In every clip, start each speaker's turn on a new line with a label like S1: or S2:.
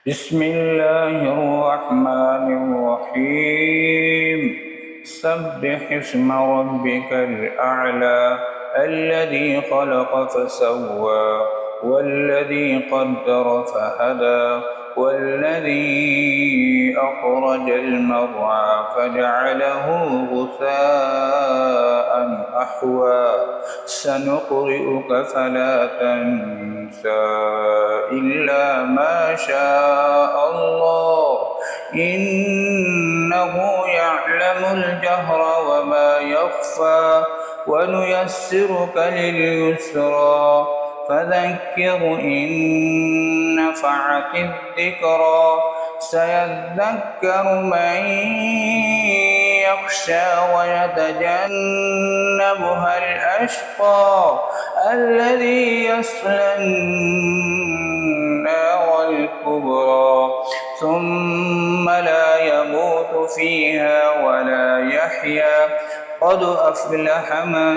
S1: بسم الله الرحمن الرحيم سبح اسم ربك الأعلى الذي خلق فسوى والذي قدر فهدى والذي أخرج المرعى فجعله غثاء أحوى سنقرئك فلا تنسى إلا ما شاء الله إنه يعلم الجهر وما يخفى ونيسرك لليسرى فذكر إن نفعت الذكرى سيذكر من يخشى ويتجنبها الأشقى الذي يصلى النار الكبرى ثم لا يموت فيها ولا يحيا قد أفلح من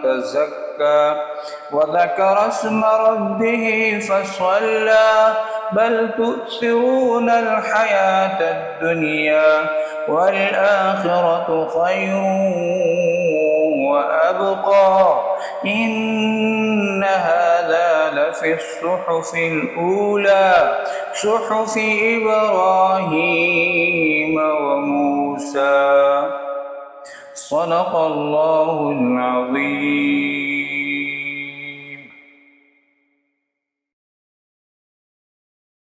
S1: تزكى وذكر اسم ربه فصلى بل تؤثرون الحياة الدنيا والآخرة خير وأبقى إن هذا لفي الصحف الأولى صحف إبراهيم وموسى صدق الله العظيم.